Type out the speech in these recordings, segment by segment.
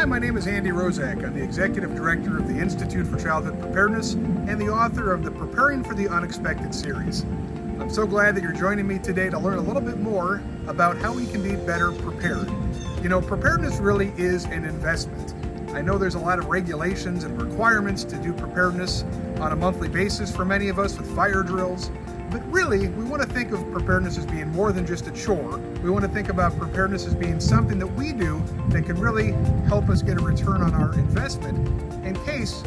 Hi, my name is Andy Roszak. I'm the Executive Director of the Institute for Childhood Preparedness and the author of the Preparing for the Unexpected series. I'm so glad that you're joining me today to learn a little bit more about how we can be better prepared. You know, preparedness really is an investment. I know there's a lot of regulations and requirements to do preparedness on a monthly basis for many of us with fire drills. But really, we want to think of preparedness as being more than just a chore. We want to think about preparedness as being something that we do that can really help us get a return on our investment in case,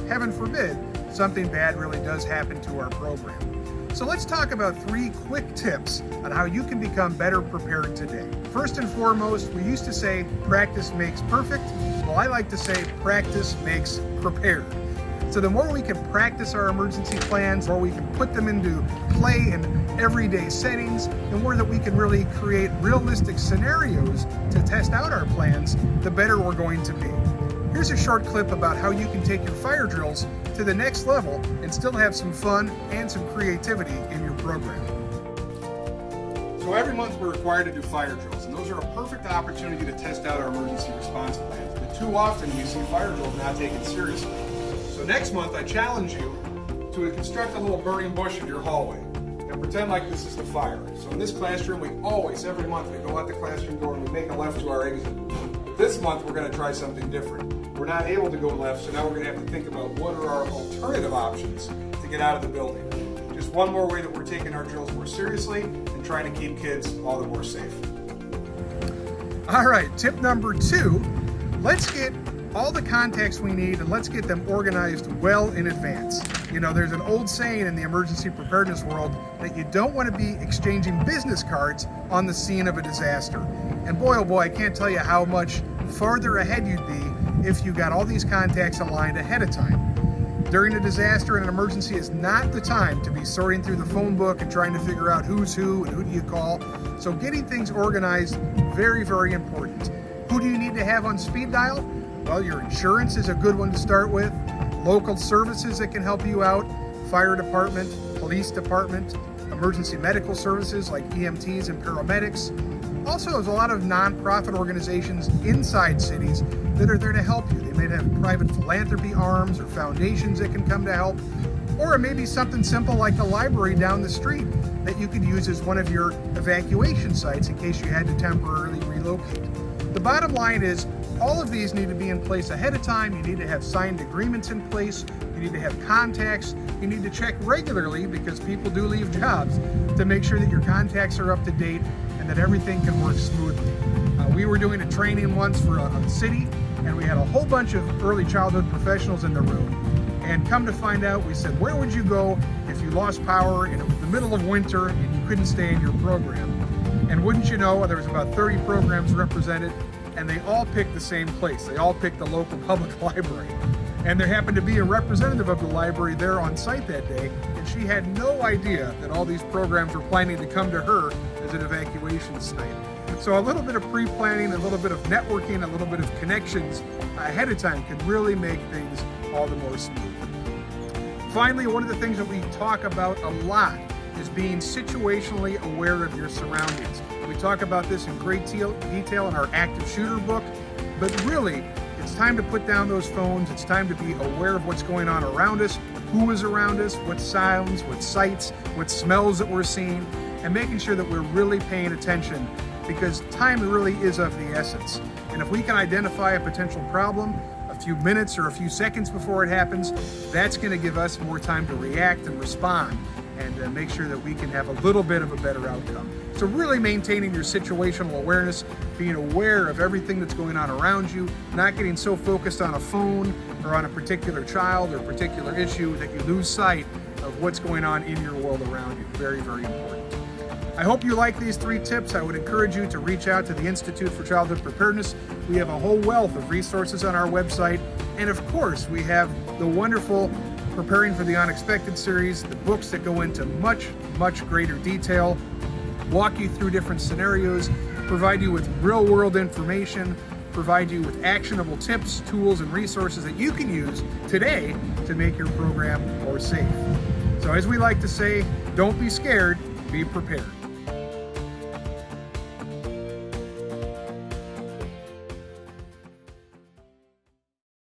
heaven forbid, something bad really does happen to our program. So let's talk about 3 quick tips on how you can become better prepared today. First and foremost, we used to say practice makes perfect. Well, I like to say practice makes prepared. So the more we can practice our emergency plans, the more we can put them into play in everyday settings, the more that we can really create realistic scenarios to test out our plans, the better we're going to be. Here's a short clip about how you can take your fire drills to the next level and still have some fun and some creativity in your program. So every month we're required to do fire drills, and those are a perfect opportunity to test out our emergency response plans. But too often we see fire drills not taken seriously. So next month I challenge you to construct a little burning bush in your hallway and pretend like this is the fire. So in this classroom, every month we go out the classroom door and we make a left to our exit. But this month we're going to try something different. We're not able to go left, so now we're going to have to think about what are our alternative options to get out of the building. Just one more way that we're taking our drills more seriously and trying to keep kids all the more safe. All right, tip number 2, let's get all the contacts we need and let's get them organized well in advance. You know, there's an old saying in the emergency preparedness world that you don't want to be exchanging business cards on the scene of a disaster. And boy, oh boy, I can't tell you how much farther ahead you'd be if you got all these contacts aligned ahead of time. During a disaster and an emergency is not the time to be sorting through the phone book and trying to figure out who's who and who do you call. So getting things organized, very, very important. Who do you need to have on speed dial? Well, your insurance is a good one to start with. Local services that can help you out, fire department, police department, emergency medical services like EMTs and paramedics. Also, there's a lot of nonprofit organizations inside cities that are there to help you. They may have private philanthropy arms or foundations that can come to help. Or it may be something simple like the library down the street that you could use as one of your evacuation sites in case you had to temporarily relocate. The bottom line is, all of these need to be in place ahead of time. You need to have signed agreements in place. You need to have contacts. You need to check regularly, because people do leave jobs, to make sure that your contacts are up to date and that everything can work smoothly. We were doing a training once for a city, and we had a whole bunch of early childhood professionals in the room. And come to find out, we said, where would you go if you lost power and it was the middle of winter and you couldn't stay in your program? And wouldn't you know, there was about 30 programs represented, and they all picked the same place. They all picked the local public library. And there happened to be a representative of the library there on site that day, and she had no idea that all these programs were planning to come to her as an evacuation site. So a little bit of pre-planning, a little bit of networking, a little bit of connections ahead of time can really make things all the more smooth. Finally, one of the things that we talk about a lot is being situationally aware of your surroundings. We talk about this in great detail in our active shooter book, but really, it's time to put down those phones. It's time to be aware of what's going on around us, who is around us, what sounds, what sights, what smells that we're seeing, and making sure that we're really paying attention, because time really is of the essence. And if we can identify a potential problem a few minutes or a few seconds before it happens, that's going to give us more time to react and respond and make sure that we can have a little bit of a better outcome. So really maintaining your situational awareness, being aware of everything that's going on around you, not getting so focused on a phone or on a particular child or particular issue that you lose sight of what's going on in your world around you. Very, very important. I hope you like these 3 tips. I would encourage you to reach out to the Institute for Childhood Preparedness. We have a whole wealth of resources on our website. And of course, we have the wonderful Preparing for the Unexpected series, the books that go into much, much greater detail, walk you through different scenarios, provide you with real-world information, provide you with actionable tips, tools, and resources that you can use today to make your program more safe. So as we like to say, don't be scared, be prepared.